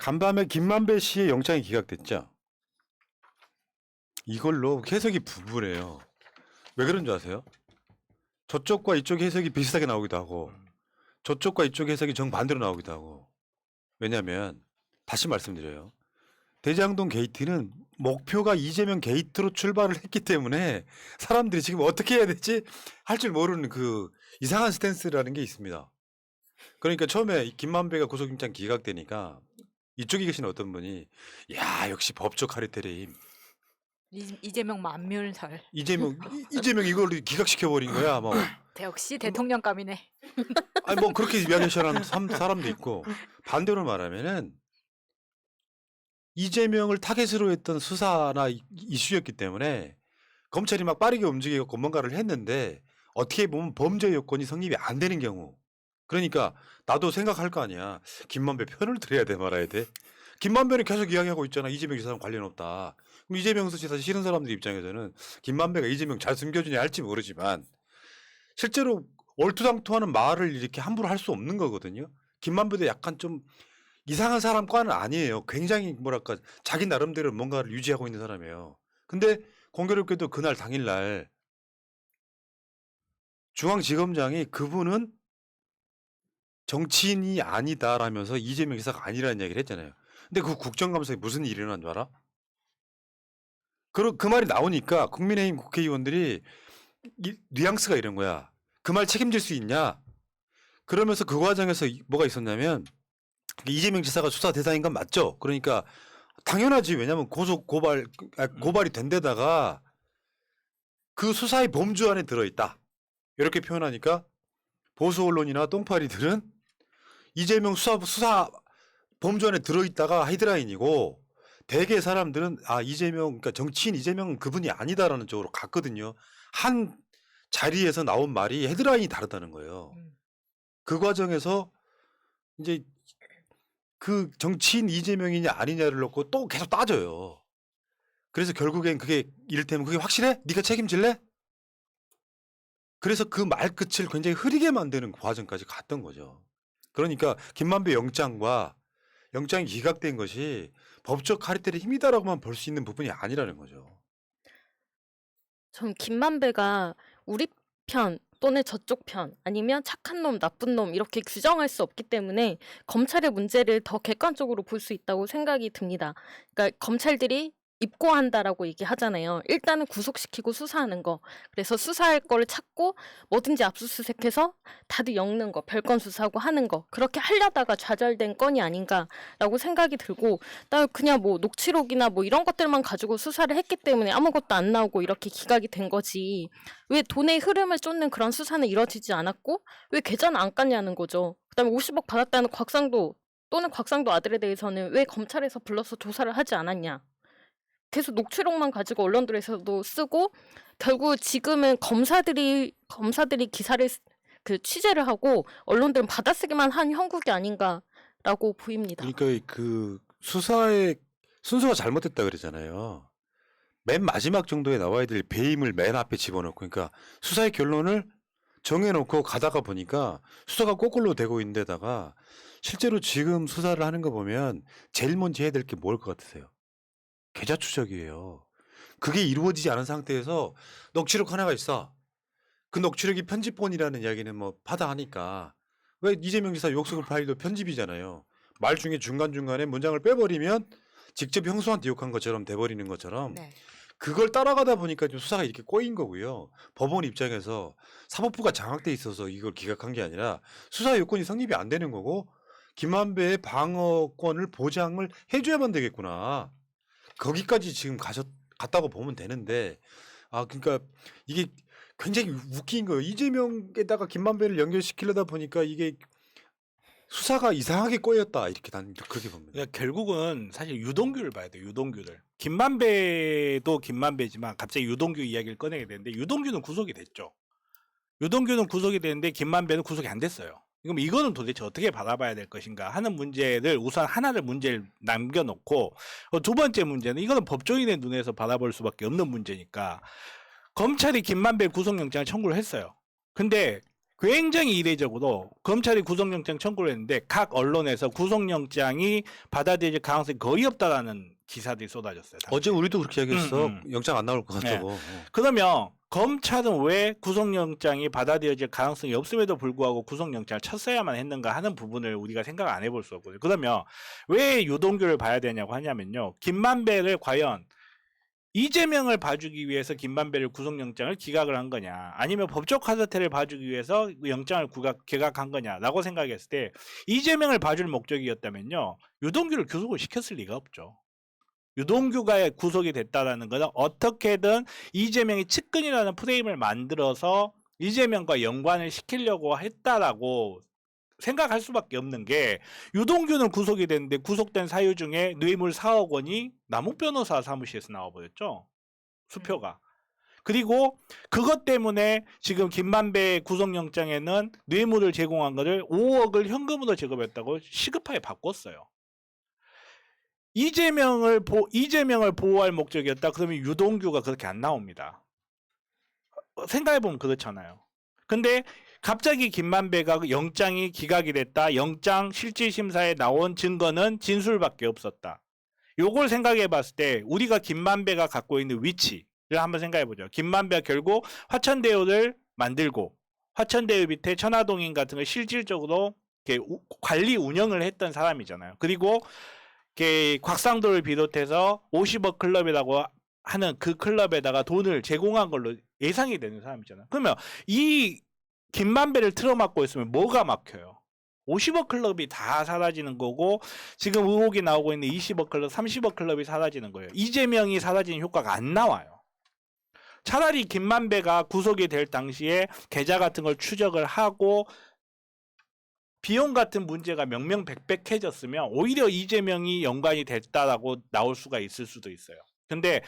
간밤에 김만배 씨의 영장이 기각됐죠. 이걸로 해석이 부부래요. 왜 그런 줄 아세요? 저쪽과 이쪽 해석이 비슷하게 나오기도 하고 저쪽과 이쪽 해석이 정반대로 나오기도 하고. 왜냐하면 다시 말씀드려요. 대장동 게이트는 목표가 이재명 게이트로 출발을 했기 때문에 사람들이 지금 어떻게 해야 될지 할 줄 모르는 그 이상한 스탠스라는 게 있습니다. 그러니까 처음에 이 김만배가 구속영장 기각되니까 이쪽에 계신 어떤 분이 야 역시 법조 카르텔의 힘. 이재명 만묘살. 이재명 이걸 기각시켜 버린 거야. 뭐 역시 대통령감이네. 아니 뭐 그렇게 이야기하는 사람도 있고 반대로 말하면은 이재명을 타겟으로 했던 수사나 이슈였기 때문에 검찰이 막 빠르게 움직이고 뭔가를 했는데 어떻게 보면 범죄 요건이 성립이 안 되는 경우. 그러니까 나도 생각할 거 아니야. 김만배 편을 들어야 돼 말아야 돼. 김만배는 계속 이야기하고 있잖아. 이재명 지사랑 관련 없다. 그럼 이재명 지사 싫은 사람들 입장에서는 김만배가 이재명 잘 숨겨주냐 할지 모르지만 실제로 얼토당토하는 말을 이렇게 함부로 할 수 없는 거거든요. 김만배도 약간 좀 이상한 사람과는 아니에요. 굉장히 뭐랄까 자기 나름대로 뭔가를 유지하고 있는 사람이에요. 근데 공교롭게도 그날 당일날 중앙지검장이 그분은 정치인이 아니다라면서 이재명 지사가 아니라는 얘기를 했잖아요. 근데 그 국정감사에 무슨 일이 일어난 줄 알아? 그 말이 나오니까 국민의힘 국회의원들이 뉘앙스가 이런 거야. 그 말 책임질 수 있냐? 그러면서 그 과정에서 뭐가 있었냐면 이재명 지사가 수사 대상인 건 맞죠? 그러니까 당연하지. 왜냐하면 고발이 된 데다가 그 수사의 범주 안에 들어있다. 이렇게 표현하니까 보수 언론이나 똥파리들은 이재명 수사 범주 안에 들어있다가 헤드라인이고 대개 사람들은 이재명 그러니까 정치인 이재명은 그분이 아니다라는 쪽으로 갔거든요. 한 자리에서 나온 말이 헤드라인이 다르다는 거예요. 그 과정에서 이제 그 정치인 이재명이냐 아니냐를 놓고 또 계속 따져요. 그래서 결국엔 그게 이를테면 그게 확실해? 네가 책임질래? 그래서 그 말끝을 굉장히 흐리게 만드는 과정까지 갔던 거죠. 그러니까 김만배 영장이 기각된 것이 법적 카르텔의 힘이다라고만 볼 수 있는 부분이 아니라는 거죠. 전 김만배가 우리 편 또는 저쪽 편 아니면 착한 놈, 나쁜 놈 이렇게 규정할 수 없기 때문에 검찰의 문제를 더 객관적으로 볼 수 있다고 생각이 듭니다. 그러니까 검찰들이 입고한다라고 얘기하잖아요. 일단은 구속시키고 수사하는 거. 그래서 수사할 거를 찾고 뭐든지 압수수색해서 다들 엮는 거, 별건 수사하고 하는 거. 그렇게 하려다가 좌절된 건이 아닌가라고 생각이 들고 나 그냥 뭐 녹취록이나 뭐 이런 것들만 가지고 수사를 했기 때문에 아무것도 안 나오고 이렇게 기각이 된 거지. 왜 돈의 흐름을 쫓는 그런 수사는 이루어지지 않았고 왜 계좌는 안 깠냐는 거죠. 그다음에 50억 받았다는 곽상도 또는 곽상도 아들에 대해서는 왜 검찰에서 불러서 조사를 하지 않았냐. 계속 녹취록만 가지고 언론들에서도 쓰고 결국 지금은 검사들이 기사를 그 취재를 하고 언론들은 받아쓰기만 한 형국이 아닌가라고 보입니다. 그러니까 그 수사의 순서가 잘못됐다 그러잖아요. 맨 마지막 정도에 나와야 될 배임을 맨 앞에 집어넣고 그러니까 수사의 결론을 정해놓고 가다가 보니까 수사가 거꾸로 되고 있는 데다가 실제로 지금 수사를 하는 거 보면 제일 먼저 해야 될 게 뭘 것 같으세요? 계좌 추적이에요. 그게 이루어지지 않은 상태에서 녹취록 하나가 있어. 그 녹취록이 편집본이라는 이야기는 뭐 파다하니까 왜 이재명 지사 욕설 파일도 편집이잖아요. 말 중에 중간중간에 문장을 빼버리면 직접 형수한테 욕한 것처럼 돼버리는 것처럼 네. 그걸 따라가다 보니까 좀 수사가 이렇게 꼬인 거고요. 법원 입장에서 사법부가 장악돼 있어서 이걸 기각한 게 아니라 수사 요건이 성립이 안 되는 거고 김만배의 방어권을 보장을 해줘야만 되겠구나. 거기까지 지금 갔다고 보면 되는데 그러니까 이게 굉장히 웃긴 거예요. 이재명에다가 김만배를 연결시키려다 보니까 이게 수사가 이상하게 꼬였다 이렇게 난 그렇게 봅니다. 그러니까 결국은 사실 유동규를 봐야 돼요. 유동규를. 김만배도 김만배지만 갑자기 유동규 이야기를 꺼내게 되는데 유동규는 구속이 됐죠. 유동규는 구속이 됐는데 김만배는 구속이 안 됐어요. 그럼 이거는 도대체 어떻게 바라봐야 될 것인가 하는 문제를 우선 문제를 남겨놓고 두 번째 문제는 이거는 법조인의 눈에서 바라볼 수밖에 없는 문제니까 검찰이 김만배 구속영장을 청구를 했어요. 근데 굉장히 이례적으로 검찰이 구속영장 청구를 했는데 각 언론에서 구속영장이 받아들일 가능성이 거의 없다라는 기사들이 쏟아졌어요. 당시에. 어제 우리도 그렇게 얘기했어. 음. 영장 안 나올 것 같다고. 그러면 검찰은 왜 구속영장이 받아들여질 가능성이 없음에도 불구하고 구속영장을 쳤어야만 했는가 하는 부분을 우리가 생각 안 해볼 수 없거든요. 그러면 왜 유동규를 봐야 되냐고 하냐면요. 김만배를 과연 이재명을 봐주기 위해서 김만배를 구속영장을 기각을 한 거냐, 아니면 법적 카르텔을 봐주기 위해서 영장을 기각한 거냐라고 생각했을 때 이재명을 봐줄 목적이었다면요, 유동규를 구속을 시켰을 리가 없죠. 유동규가 구속이 됐다라는 것은 어떻게든 이재명이 측근이라는 프레임을 만들어서 이재명과 연관을 시키려고 했다라고 생각할 수밖에 없는 게, 유동규는 구속이 됐는데 구속된 사유 중에 뇌물 4억 원이 남욱 변호사 사무실에서 나와버렸죠. 수표가. 그리고 그것 때문에 지금 김만배 구속영장에는 뇌물을 제공한 것을 5억을 현금으로 지급했다고 시급하게 바꿨어요. 이재명을 보호할 목적이었다. 그러면 유동규가 그렇게 안 나옵니다. 생각해보면 그렇잖아요. 근데 갑자기 김만배가 영장이 기각이 됐다. 영장 실질심사에 나온 증거는 진술밖에 없었다. 요걸 생각해 봤을 때 우리가 김만배가 갖고 있는 위치를 한번 생각해 보죠. 김만배가 결국 화천대유를 만들고 화천대유 밑에 천화동인 같은 걸 실질적으로 관리 운영을 했던 사람이잖아요. 그리고 곽상도를 비롯해서 50억 클럽이라고 하는 그 클럽에다가 돈을 제공한 걸로 예상이 되는 사람이잖아요. 그러면 이 김만배를 틀어막고 있으면 뭐가 막혀요? 50억 클럽이 다 사라지는 거고, 지금 의혹이 나오고 있는 20억 클럽, 30억 클럽이 사라지는 거예요. 이재명이 사라지는 효과가 안 나와요. 차라리 김만배가 구속이 될 당시에 계좌 같은 걸 추적을 하고 비용 같은 문제가 명명백백해졌으면 오히려 이재명이 연관이 됐다라고 나올 수가 있을 수도 있어요. 근데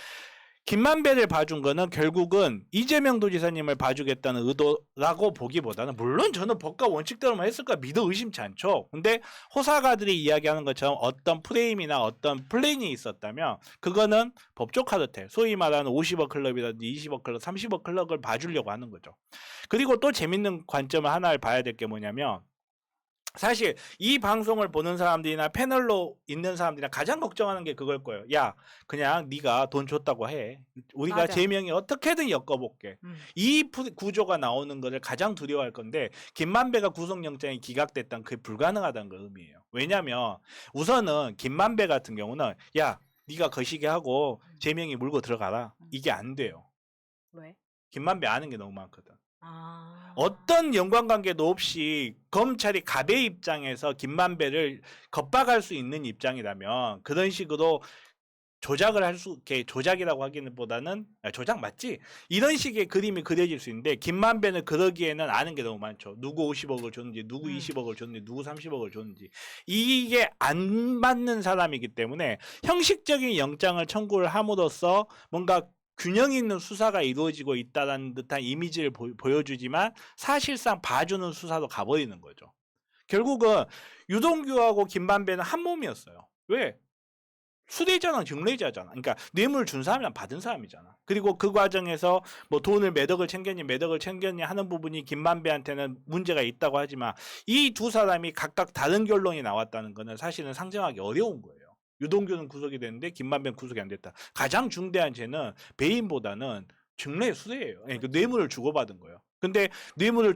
김만배를 봐준 거는 결국은 이재명 도지사님을 봐주겠다는 의도라고 보기보다는, 물론 저는 법과 원칙대로만 했을까 믿어 의심치 않죠. 근데 호사가들이 이야기하는 것처럼 어떤 프레임이나 어떤 플랜이 있었다면 그거는 법적 카르텔, 소위 말하는 50억 클럽이라든지 20억 클럽, 30억 클럽을 봐주려고 하는 거죠. 그리고 또 재밌는 관점을 하나를 봐야 될 게 뭐냐면, 사실 이 방송을 보는 사람들이나 패널로 있는 사람들이나 가장 걱정하는 게 그걸 거예요. 야, 그냥 네가 돈 줬다고 해. 우리가 맞아. 재명이 어떻게든 엮어볼게. 이 구조가 나오는 것을 가장 두려워할 건데, 김만배가 구속영장이 기각됐다는 그게 불가능하다는 걸 의미해요. 왜냐하면 우선은 김만배 같은 경우는 야, 네가 거시기 하고 재명이 물고 들어가라. 이게 안 돼요. 왜? 김만배 아는 게 너무 많거든. 아. 어떤 연관관계도 없이 검찰이 갑의 입장에서 김만배를 겁박할 수 있는 입장이라면 그런 식으로 조작을 조작이라고 하기보다는 조작 맞지? 이런 식의 그림이 그려질 수 있는데, 김만배는 그러기에는 아는 게 너무 많죠. 누구 50억을 줬는지, 누구 20억을 줬는지, 누구 30억을 줬는지. 이게 안 맞는 사람이기 때문에 형식적인 영장을 청구를 함으로써 뭔가 균형 있는 수사가 이루어지고 있다는 듯한 이미지를 보여주지만 사실상 봐주는 수사로 가버리는 거죠. 결국은 유동규하고 김만배는 한 몸이었어요. 왜? 수대자는 증례자잖아. 그러니까 뇌물 준 사람이랑 받은 사람이잖아. 그리고 그 과정에서 뭐 돈을 몇 억을 챙겼니 하는 부분이 김만배한테는 문제가 있다고 하지만, 이 두 사람이 각각 다른 결론이 나왔다는 거는 사실은 상정하기 어려운 거예요. 유동규는 구속이 됐는데 김만배는 구속이 안 됐다. 가장 중대한 죄는 배임보다는 증례 수대예요. 그러니까 뇌물을 주고받은 거예요. 근데 뇌물을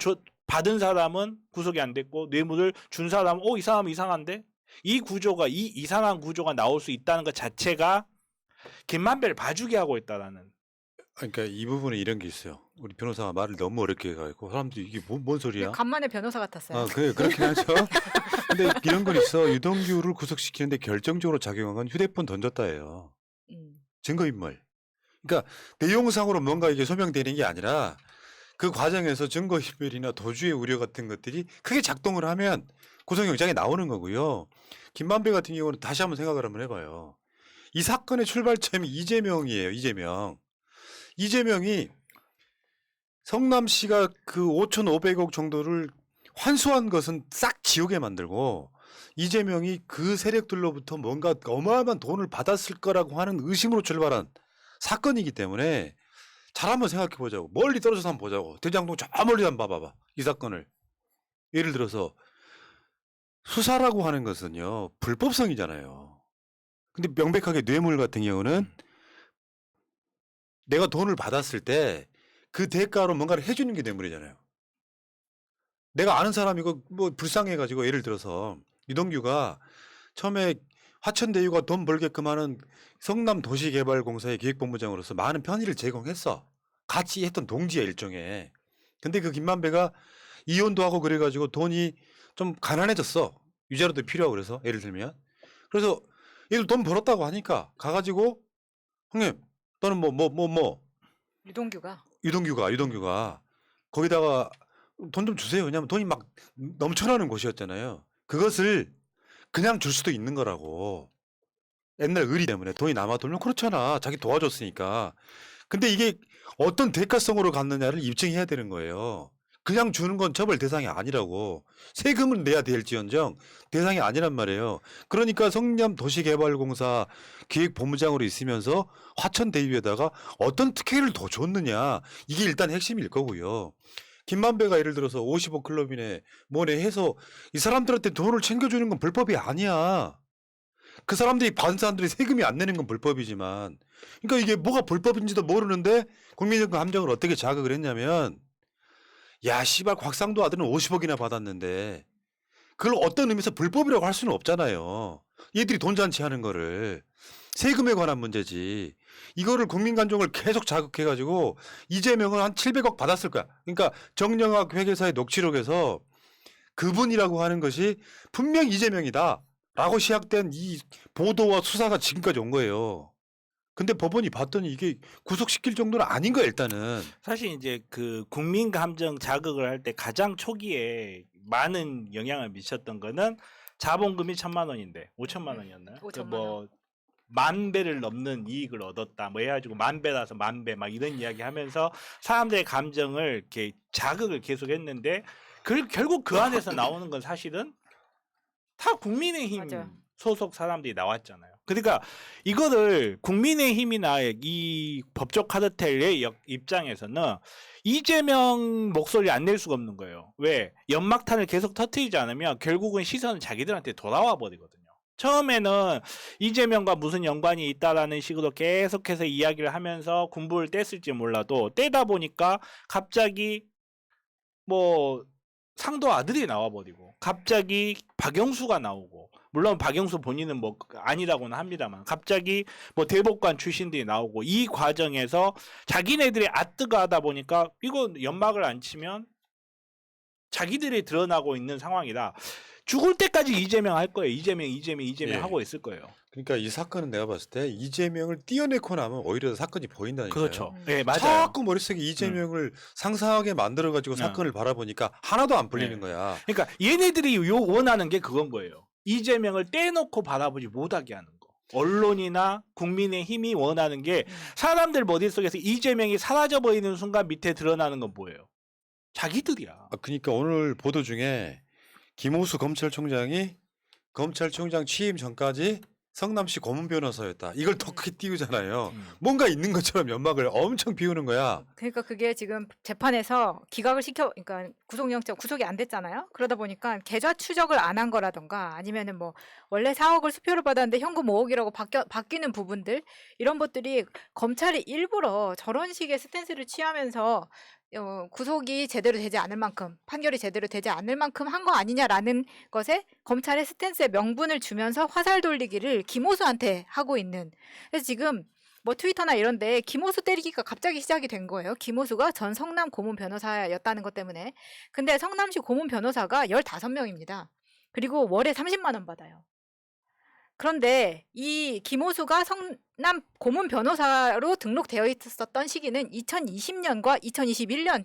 받은 사람은 구속이 안 됐고, 뇌물을 준 사람은 이 사람 이상한데? 이 구조가, 이 이상한 구조가 나올 수 있다는 것 자체가 김만배를 봐주게 하고 있다라는. 그러니까 이 부분에 이런 게 있어요. 우리 변호사가 말을 너무 어렵게 해가지고 사람들이 이게 뭔 소리야? 간만에 변호사 같았어요. 아, 그렇긴 하죠. 근데 이런 건 있어. 유동규를 구속시키는데 결정적으로 작용한 건 휴대폰 던졌다예요. 증거인멸. 그러니까 내용상으로 뭔가 이게 소명되는 게 아니라 그 과정에서 증거인멸이나 도주의 우려 같은 것들이 크게 작동을 하면 구속영장이 나오는 거고요. 김만배 같은 경우는 다시 한번 생각을 한번 해봐요. 이 사건의 출발점이 이재명이에요. 이재명이 성남시가 그 5,500억 정도를 환수한 것은 싹 지우게 만들고, 이재명이 그 세력들로부터 뭔가 어마어마한 돈을 받았을 거라고 하는 의심으로 출발한 사건이기 때문에 잘 한번 생각해 보자고. 멀리 떨어져서 한번 보자고. 대장동 저 멀리 한번 봐봐봐. 이 사건을. 예를 들어서 수사라고 하는 것은요. 불법성이잖아요. 근데 명백하게 뇌물 같은 경우는 내가 돈을 받았을 때 그 대가로 뭔가를 해주는 게 뇌물이잖아요. 내가 아는 사람이고 뭐 불쌍해가지고 예를 들어서 유동규가 처음에 화천대유가 돈 벌게끔 하는 성남도시개발공사의 기획본부장으로서 많은 편의를 제공했어. 같이 했던 동지야 일종의. 근데 그 김만배가 이혼도 하고 그래가지고 돈이 좀 가난해졌어. 유자료도 필요하고 그래서 예를 들면. 그래서 얘도 돈 벌었다고 하니까 가가지고 형님 너는 유동규가 유동규가 거기다가 돈 좀 주세요. 왜냐면 돈이 막 넘쳐나는 곳이었잖아요. 그것을 그냥 줄 수도 있는 거라고. 옛날 의리 때문에 돈이 남아돌면 그렇잖아. 자기 도와줬으니까. 근데 이게 어떤 대가성으로 갖느냐를 입증해야 되는 거예요. 그냥 주는 건 처벌 대상이 아니라고. 세금을 내야 될지언정 대상이 아니란 말이에요. 그러니까 성남도시개발공사 기획본부장으로 있으면서 화천대유에다가 어떤 특혜를 더 줬느냐. 이게 일단 핵심일 거고요. 김만배가 예를 들어서 55 클럽이네 뭐네 해서 이 사람들한테 돈을 챙겨주는 건 불법이 아니야. 그 사람들이 받은 사람들이 세금이 안 내는 건 불법이지만 그러니까 이게 뭐가 불법인지도 모르는데 국민적 감정을 어떻게 자극을 했냐면 야 씨발 곽상도 아들은 50억이나 받았는데 그걸 어떤 의미에서 불법이라고 할 수는 없잖아요. 얘들이 돈잔치 하는 거를. 세금에 관한 문제지. 이거를 국민 감정을 계속 자극해가지고 이재명은 한 700억 받았을 거야. 그러니까 정영학 회계사의 녹취록에서 그분이라고 하는 것이 분명 이재명이다 라고 시작된 이 보도와 수사가 지금까지 온 거예요. 근데 법원이 봤더니 이게 구속시킬 정도는 아닌 거야 일단은. 사실 이제 그 국민 감정 자극을 할 때 가장 초기에 많은 영향을 미쳤던 거는 자본금이 1,000만 원인데 5천만 원이었나요? 5천만 뭐 10,000배를 넘는 이익을 얻었다. 뭐 해가지고 10,000배라서 10,000배 막 이런 이야기 하면서 사람들의 감정을 이렇게 자극을 계속했는데 결국 그 안에서 나오는 건 사실은 다 국민의힘 맞아요. 소속 사람들이 나왔잖아요. 그러니까 이거를 국민의힘이나 이 법조 카르텔의 입장에서는 이재명 목소리 안 낼 수가 없는 거예요. 왜? 연막탄을 계속 터트리지 않으면 결국은 시선은 자기들한테 돌아와 버리거든요. 처음에는 이재명과 무슨 연관이 있다라는 식으로 계속해서 이야기를 하면서 군부를 뗐을지 몰라도 떼다 보니까 갑자기 뭐 상도 아들이 나와버리고 갑자기 박영수가 나오고 물론 박영수 본인은 뭐 아니라고는 합니다만 갑자기 뭐 대법관 출신들이 나오고 이 과정에서 자기네들이 아뜨가 하다 보니까 이거 연막을 안 치면 자기들이 드러나고 있는 상황이라 죽을 때까지 이재명 할 거예요. 이재명 예. 하고 있을 거예요. 그러니까 이 사건은 내가 봤을 때 이재명을 띄어내고 나면 오히려 사건이 보인다니까요. 그렇죠. 네, 맞아요. 자꾸 머릿속에 이재명을 상상하게 만들어가지고 사건을 바라보니까 하나도 안 풀리는 네. 거야. 그러니까 얘네들이 원하는 게 그건 거예요. 이재명을 떼놓고 바라보지 못하게 하는 거. 언론이나 국민의 힘이 원하는 게 사람들 머릿속에서 이재명이 사라져버리는 순간 밑에 드러나는 건 뭐예요? 자기들이야. 그러니까 오늘 보도 중에 김호수 검찰총장이 검찰총장 취임 전까지 성남시 고문 변호사였다. 이걸 더 크게 띄우잖아요. 뭔가 있는 것처럼 연막을 엄청 비우는 거야. 그러니까 그게 지금 재판에서 기각을 그러니까 구속영장 구속이 안 됐잖아요. 그러다 보니까 계좌 추적을 안 한 거라던가 아니면은 뭐 원래 4억을 수표를 받았는데 현금 5억이라고 바뀌는 부분들 이런 것들이 검찰이 일부러 저런 식의 스탠스를 취하면서 구속이 제대로 되지 않을 만큼 판결이 제대로 되지 않을 만큼 한 거 아니냐라는 것에 검찰의 스탠스에 명분을 주면서 화살 돌리기를 김호수한테 하고 있는. 그래서 지금 뭐 트위터나 이런데 김호수 때리기가 갑자기 시작이 된 거예요. 김호수가 전 성남 고문 변호사였다는 것 때문에. 근데 성남시 고문 변호사가 15명입니다. 그리고 월에 30만 원 받아요. 그런데 이 김호수가 성남 고문 변호사로 등록되어 있었던 시기는 2020년과 2021년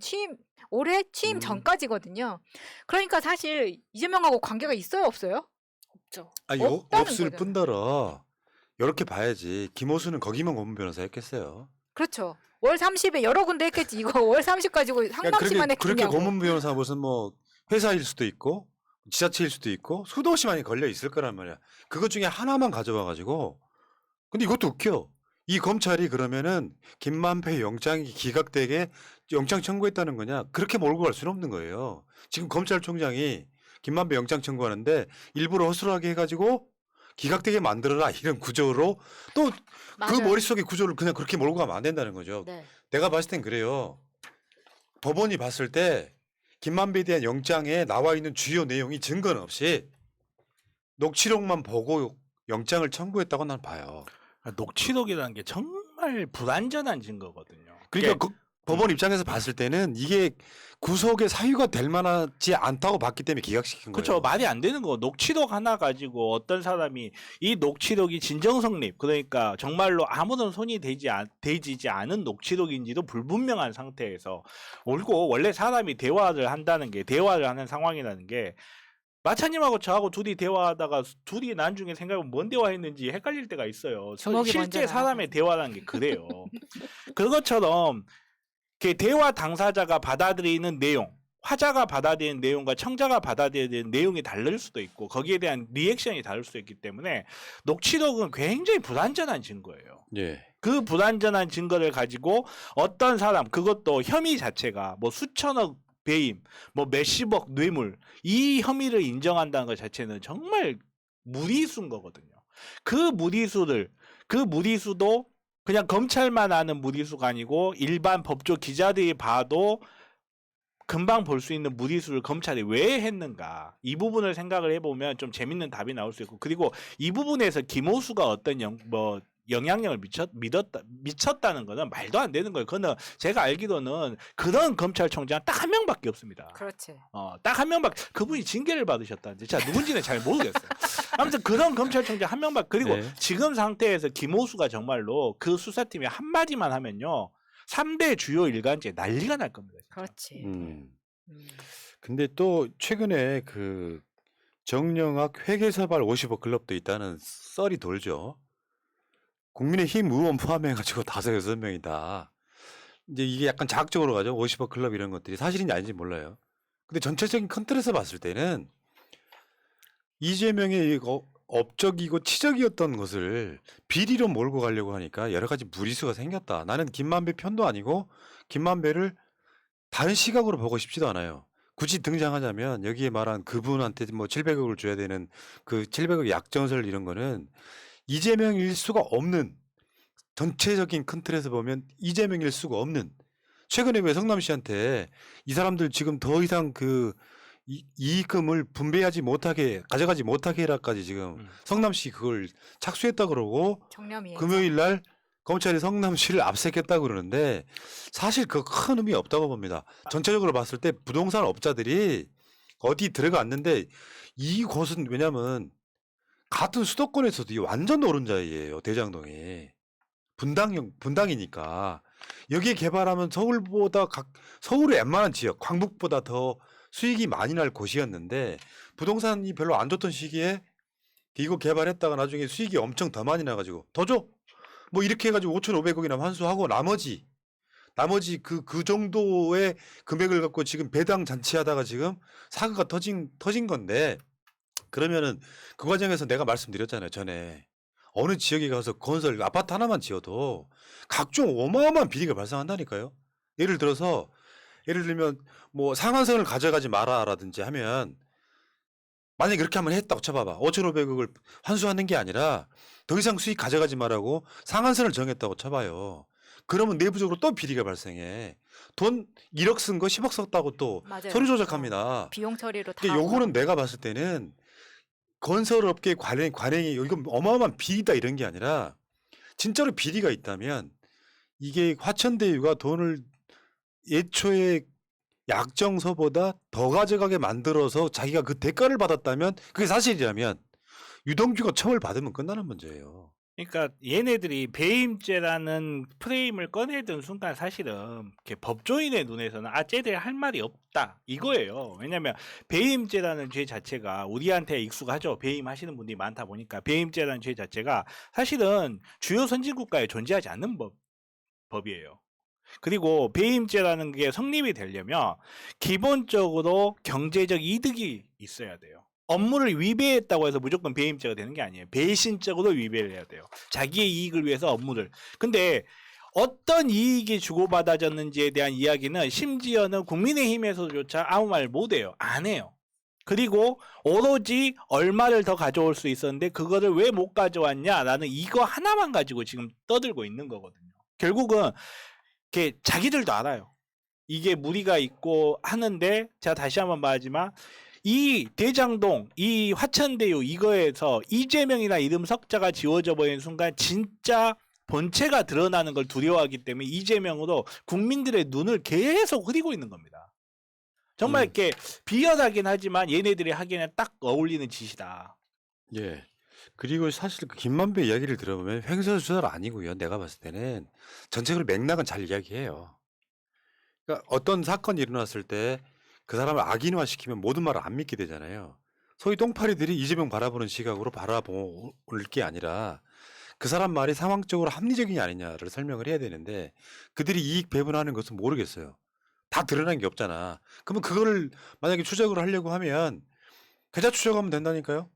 올해 취임 전까지거든요. 그러니까 사실 이재명하고 관계가 있어요, 없어요? 없죠. 없다는 없을 거죠. 뿐더러 이렇게 봐야지. 김호수는 거기만 고문 변호사였겠어요. 그렇죠. 월 30에 여러 군데 했겠지. 이거 월 30 가지고 상남시만 그렇게 했겠냐고. 고문 변호사 무슨 뭐 회사일 수도 있고 지자체일 수도 있고 수도 없이 많이 걸려 있을 거란 말이야. 그것 중에 하나만 가져와 가지고 근데 이것도 웃겨. 이 검찰이 그러면은 김만배 영장이 기각되게 영장 청구했다는 거냐? 그렇게 몰고 갈 수는 없는 거예요. 지금 검찰총장이 김만배 영장 청구하는데 일부러 허술하게 해가지고 기각되게 만들어라 이런 구조로 또 그 맞아요. 머릿속의 구조를 그냥 그렇게 몰고 가면 안 된다는 거죠. 네. 내가 봤을 땐 그래요. 법원이 봤을 때 김만배에 대한 영장에 나와 있는 주요 내용이 증거는 없이 녹취록만 보고 영장을 청구했다고 난 봐요. 녹취록이라는 게 정말 불완전한 증거거든요. 그러니까 그 법원 입장에서 봤을 때는 이게 구속의 사유가 될 만하지 않다고 봤기 때문에 기각시킨 거예요. 그렇죠. 말이 안 되는 거. 녹취록 하나 가지고 어떤 사람이 이 녹취록이 진정성립, 그러니까 정말로 아무런 손이 대지지 않은 녹취록인지도 불분명한 상태에서 올고, 원래 사람이 대화를 한다는 게, 대화를 하는 상황이라는 게, 마차님하고 저하고 둘이 대화하다가 둘이 나중에 생각해보면 뭔 대화했는지 헷갈릴 때가 있어요. 주먹이 실제 먼저 사람의 대화라는 게 그래요. 그것처럼 그 대화 당사자가 받아들이는 내용, 화자가 받아들이는 내용과 청자가 받아들이는 내용이 다를 수도 있고 거기에 대한 리액션이 다를 수도 있기 때문에 녹취록은 굉장히 불완전한 증거예요. 예. 그 불완전한 증거를 가지고 어떤 사람, 그것도 혐의 자체가 뭐 수천억 배임, 뭐 몇십억 뇌물, 이 혐의를 인정한다는 것 자체는 정말 무리수인 거거든요. 그 무리수도 그냥 검찰만 아는 무리수가 아니고 일반 법조 기자들이 봐도 금방 볼 수 있는 무리수를 검찰이 왜 했는가, 이 부분을 생각을 해보면 좀 재밌는 답이 나올 수 있고, 그리고 이 부분에서 김호수가 어떤 영향력을 미쳤다는 거는 말도 안 되는 거예요. 그거는 제가 알기로는 그런 검찰총장 딱 한 명밖에 없습니다. 그렇지. 딱 한 명밖에. 그분이 징계를 받으셨다는데 제가 누군지는 잘 모르겠어요. 아무튼 그런 검찰총장 한 명밖에. 그리고 네. 지금 상태에서 김호수가 정말로 그 수사팀이 한마디만 하면요 3대 주요 일간지에 난리가 날 겁니다. 진짜. 그렇지. 음. 음. 근데 또 최근에 그 정영학 회계사발 50억 클럽도 있다는 썰이 돌죠. 국민의힘 의원 포함해가지고 5-6명이다. 이제 이게 약간 자학적으로 가죠. 50억 클럽 이런 것들이 사실인지 아닌지 몰라요. 근데 전체적인 컨트롤에서 봤을 때는 이재명의 업적이고 치적이었던 것을 비리로 몰고 가려고 하니까 여러 가지 무리수가 생겼다. 나는 김만배 편도 아니고 김만배를 다른 시각으로 보고 싶지도 않아요. 굳이 등장하자면 여기에 말한 그분한테 뭐 700억을 줘야 되는 그 700억 약정설 이런 거는 이재명일 수가 없는, 전체적인 큰 틀에서 보면 이재명일 수가 없는, 최근에 왜 성남 씨한테 이 사람들 지금 더 이상 그 이익금을 분배하지 못하게 가져가지 못하게 해라까지 지금 성남시 그걸 착수했다 그러고 정념이. 금요일 날 검찰이 성남시를 압색했다 그러는데 사실 그 큰 의미 없다고 봅니다. 전체적으로 봤을 때 부동산 업자들이 어디 들어갔는데 이곳은 왜냐면 같은 수도권에서도 이 완전 노른자이에요. 대장동이 분당이니까 여기에 개발하면 서울의 웬만한 지역 광북보다 더 수익이 많이 날 곳이었는데 부동산이 별로 안 좋던 시기에 이거 개발했다가 나중에 수익이 엄청 더 많이 나가지고 더 줘. 뭐 이렇게 해가지고 5,500억이나 환수하고 나머지 그 정도의 금액을 갖고 지금 배당 잔치하다가 지금 사고가 터진 건데, 그러면은 그 과정에서 내가 말씀드렸잖아요. 전에 어느 지역에 가서 건설 아파트 하나만 지어도 각종 어마어마한 비리가 발생한다니까요. 예를 들면 뭐 상한선을 가져가지 마라라든지 하면 만약에 그렇게 한번 했다고 쳐봐봐. 5,500억을 환수하는 게 아니라 더 이상 수익 가져가지 말라고 상한선을 정했다고 쳐봐요. 그러면 내부적으로 또 비리가 발생해. 돈 1억 쓴 거 10억 썼다고 또 맞아요. 서류 조작합니다. 비용 처리로 다. 근데 요거는 내가 봤을 때는 건설업계 관행이 이건 어마어마한 비리다 이런 게 아니라 진짜로 비리가 있다면 이게 화천대유가 돈을 애초에 약정서보다 더 가져가게 만들어서 자기가 그 대가를 받았다면 그게 사실이라면 유동규가 처벌받으면 끝나는 문제예요. 그러니까 얘네들이 배임죄라는 프레임을 꺼내든 순간 사실은 이렇게 법조인의 눈에서는 쟤들 할 말이 없다 이거예요. 왜냐하면 배임죄라는 죄 자체가 우리한테 익숙하죠. 배임하시는 분들이 많다 보니까 배임죄라는 죄 자체가 사실은 주요 선진국가에 존재하지 않는 법이에요. 그리고 배임죄라는 게 성립이 되려면 기본적으로 경제적 이득이 있어야 돼요. 업무를 위배했다고 해서 무조건 배임죄가 되는 게 아니에요. 배신적으로 위배를 해야 돼요. 자기의 이익을 위해서 업무를. 근데 어떤 이익이 주고받아졌는지에 대한 이야기는 심지어는 국민의힘에서조차 아무 말 못해요. 안 해요. 그리고 오로지 얼마를 더 가져올 수 있었는데 그거를 왜 못 가져왔냐라는 이거 하나만 가지고 지금 떠들고 있는 거거든요. 결국은 이렇게 자기들도 알아요. 이게 무리가 있고 하는데 제가 다시 한번 말하지만 이 대장동, 이 화천대유 이거에서 이재명이나 이름 석자가 지워져 버리는 순간 진짜 본체가 드러나는 걸 두려워하기 때문에 이재명으로 국민들의 눈을 계속 흐리고 있는 겁니다. 정말 이렇게 비열하긴 하지만 얘네들이 하기에는 딱 어울리는 짓이다. 예. 그리고 사실 그 김만배 이야기를 들어보면 횡설수설 아니고요. 내가 봤을 때는 전체적으로 맥락은 잘 이야기해요. 그러니까 어떤 사건이 일어났을 때 그 사람을 악인화시키면 모든 말을 안 믿게 되잖아요. 소위 똥파리들이 이재명 바라보는 시각으로 바라볼 게 아니라 그 사람 말이 상황적으로 합리적이냐 아니냐를 설명을 해야 되는데 그들이 이익 배분하는 것은 모르겠어요. 다 드러난 게 없잖아. 그러면 그거를 만약에 추적을 하려고 하면 계좌 추적하면 된다니까요.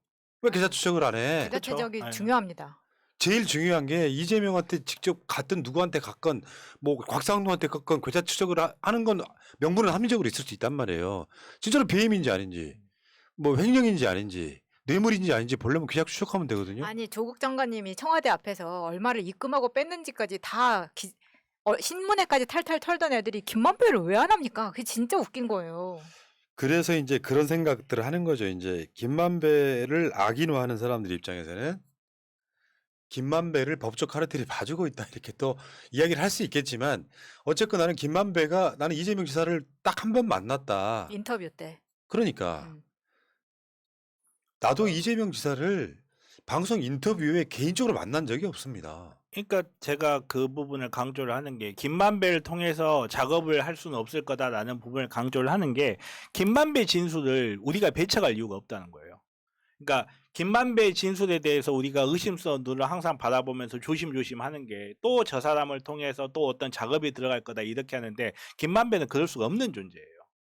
왜 계좌 추적을 안 해? 계좌 추적이 그쵸? 중요합니다. 제일 중요한 게 이재명한테 직접 갔든 누구한테 갔건 뭐 곽상도한테 갔건 계좌 추적을 하는 건 명분은 합리적으로 있을 수 있단 말이에요. 진짜로 배임인지 아닌지 뭐 횡령인지 아닌지 뇌물인지 아닌지 보려면 계좌 추적하면 되거든요. 아니 조국 장관님이 청와대 앞에서 얼마를 입금하고 뺐는지까지 다 신문에까지 탈탈 털던 애들이 김만배를 왜 안 합니까? 그게 진짜 웃긴 거예요. 그래서 이제 그런 생각들을 하는 거죠. 이제 김만배를 악인화하는 사람들 입장에서는 김만배를 법적 카르텔이 봐주고 있다 이렇게 또 이야기를 할 수 있겠지만 어쨌건 나는 김만배가 나는 이재명 지사를 딱 한 번 만났다. 인터뷰 때. 그러니까 음. 나도 이재명 지사를 방송 인터뷰에 개인적으로 만난 적이 없습니다. 그러니까 제가 그 부분을 강조를 하는 게 김만배를 통해서 작업을 할 수는 없을 거다라는 부분을 강조를 하는 게 김만배 진술을 우리가 배척할 이유가 없다는 거예요. 그러니까 김만배 진술에 대해서 우리가 의심스러운 눈을 항상 바라보면서 조심조심 하는 게 또 저 사람을 통해서 또 어떤 작업이 들어갈 거다 이렇게 하는데 김만배는 그럴 수가 없는 존재예요.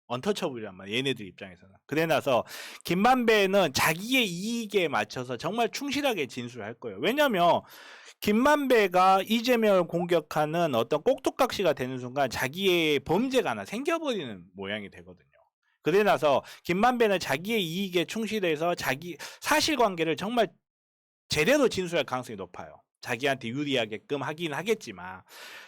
언터처블이란 말이에요. 얘네들 입장에서는. 그래 나서 김만배는 자기의 이익에 맞춰서 정말 충실하게 진술할 거예요. 왜냐하면 김만배가 이재명을 공격하는 어떤 꼭두각시가 되는 순간 자기의 범죄가 하나 생겨버리는 모양이 되거든요. 그래 나서 김만배는 자기의 이익에 충실해서 자기 사실관계를 정말 제대로 진술할 가능성이 높아요. 자기한테 유리하게끔 하긴 하겠지만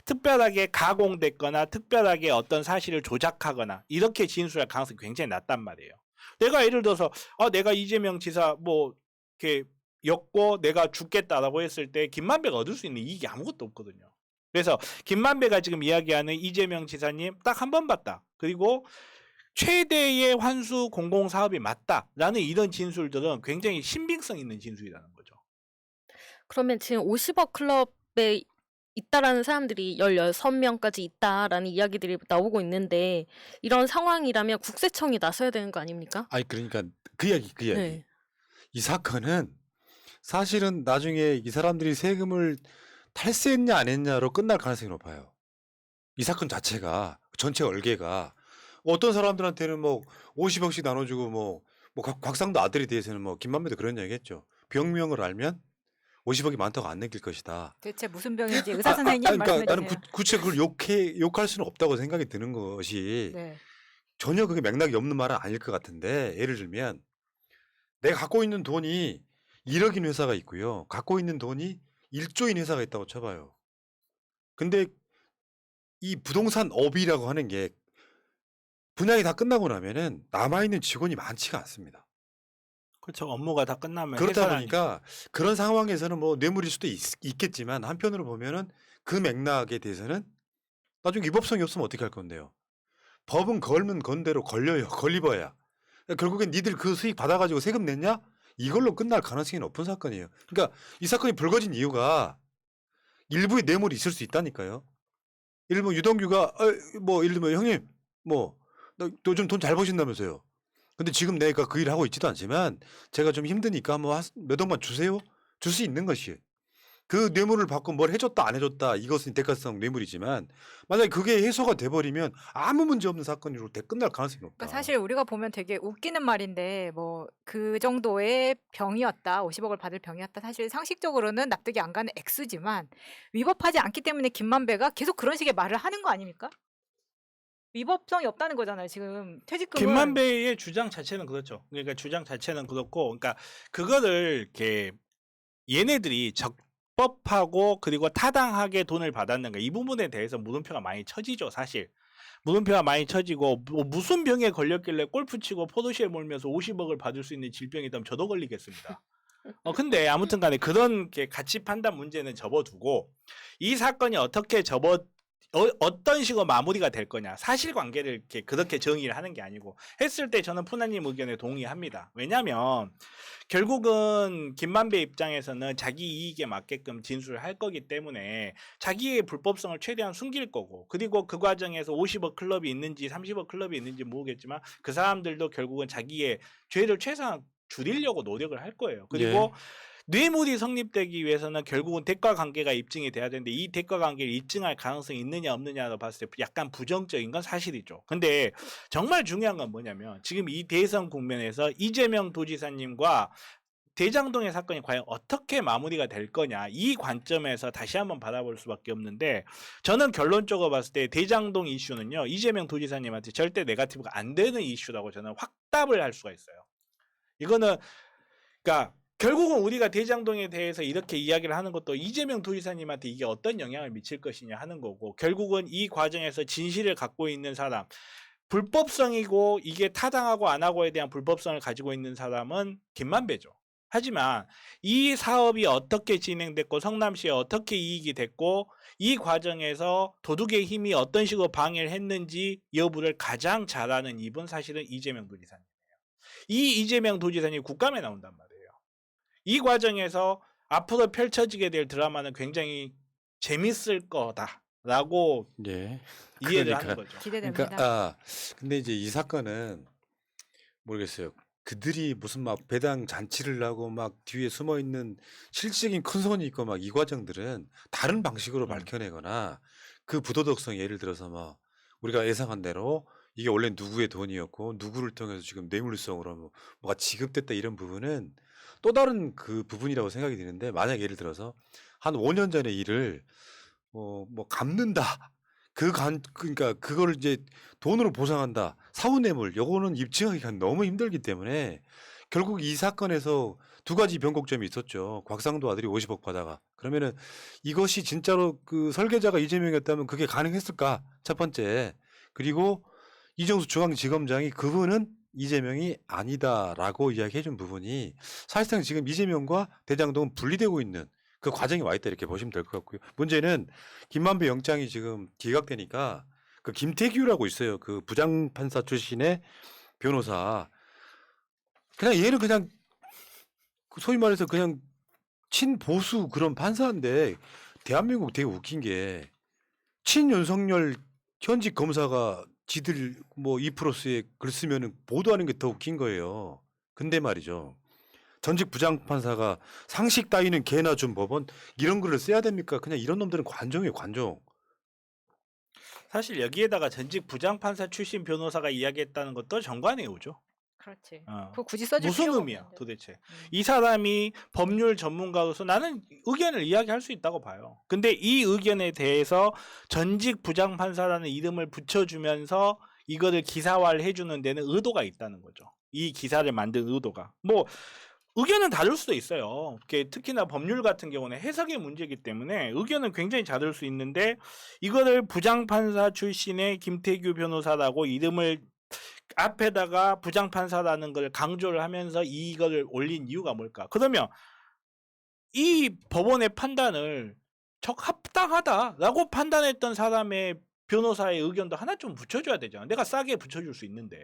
특별하게 가공됐거나 특별하게 어떤 사실을 조작하거나 이렇게 진술할 가능성이 굉장히 낮단 말이에요. 내가 예를 들어서 내가 이재명 지사 뭐 이렇게 엮고 내가 죽겠다라고 했을 때 김만배가 얻을 수 있는 이익이 아무것도 없거든요. 그래서 김만배가 지금 이야기하는 이재명 지사님 딱 한 번 봤다. 그리고 최대의 환수 공공사업이 맞다라는 이런 진술들은 굉장히 신빙성 있는 진술이라는 거죠. 그러면 지금 50억 클럽에 있다라는 사람들이 16명까지 있다라는 이야기들이 나오고 있는데 이런 상황이라면 국세청이 나서야 되는 거 아닙니까? 아니 그러니까 그 이야기. 네. 이 사건은 사실은 나중에 이 사람들이 세금을 탈세했냐 안 했냐로 끝날 가능성이 높아요. 이 사건 자체가 전체 얼개가 어떤 사람들한테는 뭐 50억씩 나눠주고 뭐 곽상도 아들에 대해서는 뭐 김만배도 그런 이야기했죠. 병명을 알면 50억이 많다고 안 느낄 것이다. 대체 무슨 병인지 의사 선생님 그러니까 말씀해 나는 주세요. 구체 그걸 욕할 수는 없다고 생각이 드는 것이 네. 전혀 그게 맥락이 없는 말은 아닐 것 같은데 예를 들면 내가 갖고 있는 돈이 1억인 회사가 있고요. 갖고 있는 돈이 1조인 회사가 있다고 쳐봐요. 근데 이 부동산 업이라고 하는 게 분양이 다 끝나고 나면은 남아있는 직원이 많지가 않습니다. 그렇죠. 업무가 다 끝나면 그렇다 해산하니까. 보니까 그런 상황에서는 뭐 뇌물일 수도 있겠지만 한편으로 보면은 그 맥락에 대해서는 나중에 위법성이 없으면 어떻게 할 건데요. 법은 걸면 건 대로 걸려요. 걸리버야. 결국엔 니들 그 수익 받아가지고 세금 냈냐? 이걸로 끝날 가능성이 높은 사건이에요. 그러니까 이 사건이 불거진 이유가 일부의 뇌물이 있을 수 있다니까요. 예를 들면 유동규가 뭐 예를 들면 형님 뭐 너 요즘 돈 잘 버신다면서요. 근데 지금 내가 그 일을 하고 있지도 않지만 제가 좀 힘드니까 뭐 몇 억만 주세요. 줄 수 있는 것이. 그 뇌물을 받고 뭘 해줬다 안 해줬다 이것은 대가성 뇌물이지만 만약에 그게 해소가 돼버리면 아무 문제 없는 사건으로 끝날 가능성이 높다. 그러니까 사실 우리가 보면 되게 웃기는 말인데 뭐 그 정도의 병이었다, 50억을 받을 병이었다. 사실 상식적으로는 납득이 안 가는 액수지만 위법하지 않기 때문에 김만배가 계속 그런 식의 말을 하는 거 아닙니까? 위법성이 없다는 거잖아요. 지금 퇴직금은 김만배의 주장 자체는 그렇죠. 그러니까 주장 자체는 그렇고, 그러니까 그거를 이렇게 얘네들이 적법하고 그리고 타당하게 돈을 받았는가 이 부분에 대해서 물음표가 많이 쳐지죠, 사실. 물음표가 많이 쳐지고 뭐 무슨 병에 걸렸길래 골프 치고 포도시에 몰면서 50억을 받을 수 있는 질병이 있다면 저도 걸리겠습니다. 근데 아무튼 간에 그런 게 가치 판단 문제는 접어두고 이 사건이 어떻게 어떤 식으로 마무리가 될 거냐, 사실관계를 이렇게 그렇게 정의를 하는 게 아니고 했을 때 저는 푸나님 의견에 동의합니다. 왜냐하면 결국은 김만배 입장에서는 자기 이익에 맞게끔 진술을 할 거기 때문에 자기의 불법성을 최대한 숨길 거고, 그리고 그 과정에서 50억 클럽이 있는지 30억 클럽이 있는지 모르겠지만 그 사람들도 결국은 자기의 죄를 최소한 줄이려고 노력을 할 거예요. 그리고 뇌물이 성립되기 위해서는 결국은 대가 관계가 입증이 돼야 되는데 이 대가 관계를 입증할 가능성이 있느냐 없느냐로 봤을 때 약간 부정적인 건 사실이죠. 근데 정말 중요한 건 뭐냐면 지금 이 대선 국면에서 이재명 도지사님과 대장동의 사건이 과연 어떻게 마무리가 될 거냐, 이 관점에서 다시 한번 바라볼 수밖에 없는데, 저는 결론적으로 봤을 때 대장동 이슈는요 이재명 도지사님한테 절대 네거티브가 안 되는 이슈라고 저는 확답을 할 수가 있어요. 이거는 그러니까 결국은 우리가 대장동에 대해서 이렇게 이야기를 하는 것도 이재명 도지사님한테 이게 어떤 영향을 미칠 것이냐 하는 거고, 결국은 이 과정에서 진실을 갖고 있는 사람, 불법성이고 이게 타당하고 안 하고에 대한 불법성을 가지고 있는 사람은 김만배죠. 하지만 이 사업이 어떻게 진행됐고 성남시에 어떻게 이익이 됐고 이 과정에서 도둑의 힘이 어떤 식으로 방해를 했는지 여부를 가장 잘 아는 입은 사실은 이재명 도지사님이에요. 이 이재명 도지사님이 국감에 나온단 말이에요. 이 과정에서 앞으로 펼쳐지게 될 드라마는 굉장히 재밌을 거다라고 예. 이해를 그러니까. 하는 거죠. 기대됩니다. 그러니까 근데 이제 이 사건은 모르겠어요. 그들이 무슨 막 배당 잔치를 하고 막 뒤에 숨어 있는 실질적인 큰 손이 있고 막 이 과정들은 다른 방식으로 밝혀내거나 그 부도덕성, 예를 들어서 뭐 우리가 예상한 대로 이게 원래 누구의 돈이었고 누구를 통해서 지금 뇌물성으로 뭐가 지급됐다 이런 부분은 또 다른 그 부분이라고 생각이 드는데, 만약 예를 들어서 한 5년 전의 일을 뭐 갚는다. 그러니까 그거를 이제 돈으로 보상한다. 사후뇌물 요거는 입증하기가 너무 힘들기 때문에 결국 이 사건에서 두 가지 변곡점이 있었죠. 곽상도 아들이 50억 받아가. 그러면은 이것이 진짜로 그 설계자가 이재명이었다면 그게 가능했을까? 첫 번째. 그리고 이정수 중앙지검장이 그분은 이재명이 아니다라고 이야기해준 부분이 사실상 지금 이재명과 대장동은 분리되고 있는 그 과정이 와 있다 이렇게 보시면 될 것 같고요. 문제는 김만배 영장이 지금 기각되니까 그 김태규라고 있어요. 그 부장판사 출신의 변호사. 그냥 얘는 그냥 소위 말해서 그냥 친보수 그런 판사인데, 대한민국 되게 웃긴 게 친윤석열 현직 검사가 지들 뭐 2%에 글 쓰면은 보도하는 게 더 웃긴 거예요. 근데 말이죠. 전직 부장판사가 상식 따위는 개나 준 법원 이런 글을 써야 됩니까? 그냥 이런 놈들은 관종이에요, 관종. 사실 여기에다가 전직 부장판사 출신 변호사가 이야기했다는 것도 정관에 오죠. 그렇지. 어. 그거 굳이 써줄 무슨 필요가 의미야 없는데. 도대체. 음. 이 사람이 법률 전문가로서 나는 의견을 이야기할 수 있다고 봐요. 근데 이 의견에 대해서 전직 부장판사라는 이름을 붙여주면서 이거를 기사화를 해주는 데는 의도가 있다는 거죠. 이 기사를 만든 의도가. 뭐 의견은 다를 수도 있어요. 특히나 법률 같은 경우는 해석의 문제이기 때문에 의견은 굉장히 다를 수 있는데, 이거를 부장판사 출신의 김태규 변호사라고 이름을 앞에다가 부장판사라는 걸 강조를 하면서 이거를 올린 이유가 뭘까? 그러면 이 법원의 판단을 적합당하다라고 판단했던 사람의 변호사의 의견도 하나 좀 붙여줘야 되잖아. 내가 싸게 붙여줄 수 있는데.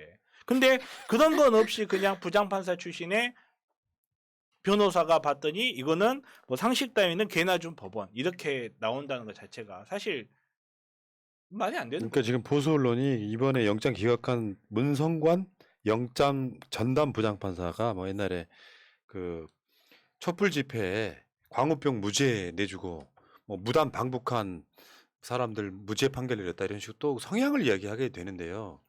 근데 그런 건 없이 그냥 부장판사 출신의 변호사가 봤더니 이거는 뭐 상식 따위는 개나 준 법원 이렇게 나온다는 것 자체가 사실 말이 안 되는 그러니까 지금 보수 언론이 이번에 영장 기각한 문성관 영장 전담 부장판사가 뭐 옛날에 그 촛불 집회에 광우병 무죄 내주고 뭐 무단 방북한 사람들 무죄 판결 내렸다 이런 식으로 또 성향을 이야기하게 되는데요.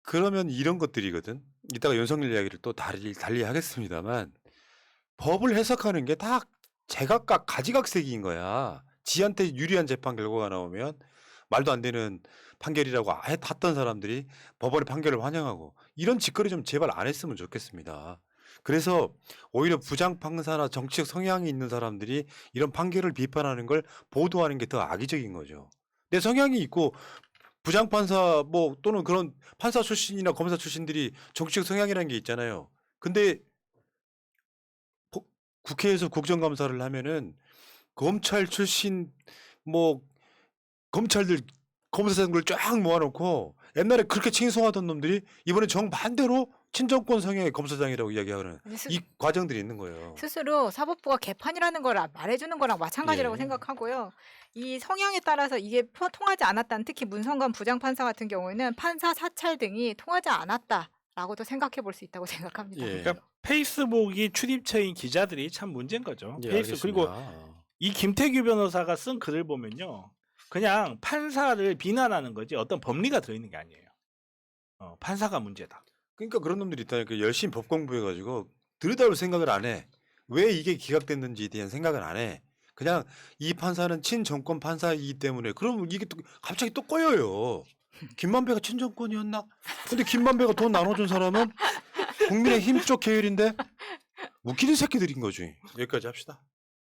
그러면 이런 것들이거든. 이따가 윤석열 이야기를 또 달리 하겠습니다만 법을 해석하는 게 다 제각각 가지각색인 거야. 지한테 유리한 재판 결과가 나오면 말도 안 되는 판결이라고 했던 사람들이 법원의 판결을 환영하고 이런 짓거리 좀 제발 안 했으면 좋겠습니다. 그래서 오히려 부장판사나 정치적 성향이 있는 사람들이 이런 판결을 비판하는 걸 보도하는 게 더 악의적인 거죠. 내 성향이 있고 부장판사 뭐 또는 그런 판사 출신이나 검사 출신들이 정치적 성향이라는 게 있잖아요. 근데 국회에서 국정감사를 하면은 검찰 출신 뭐 검찰들 검사장들 쫙 모아놓고 옛날에 그렇게 칭송하던 놈들이 이번에 정반대로 친정권 성향의 검사장이라고 이야기하는 아니, 이 과정들이 있는 거예요. 스스로 사법부가 개판이라는 걸 말해주는 거랑 마찬가지라고 예. 생각하고요. 이 성향에 따라서 이게 통하지 않았다는 특히 문성관 부장판사 같은 경우에는 판사 사찰 등이 통하지 않았다라고도 생각해 볼 수 있다고 생각합니다. 예. 그러니까 페이스북이 출입처인 기자들이 참 문제인 거죠. 예, 페이스 그리고 알겠습니다. 이 김태규 변호사가 쓴 글을 보면요, 그냥 판사를 비난하는 거지 어떤 법리가 들어있는 게 아니에요. 판사가 문제다. 그러니까 그런 놈들이 있다니까 열심히 법 공부해가지고 들여다볼 생각을 안 해. 왜 이게 기각됐는지에 대한 생각을 안 해. 그냥 이 판사는 친정권 판사이기 때문에 그러면 이게 또 갑자기 또 꼬여요. 김만배가 친정권이었나? 근데 김만배가 돈 나눠준 사람은 국민의힘 쪽 계열인데 웃기는 새끼들인 거지. 여기까지 합시다.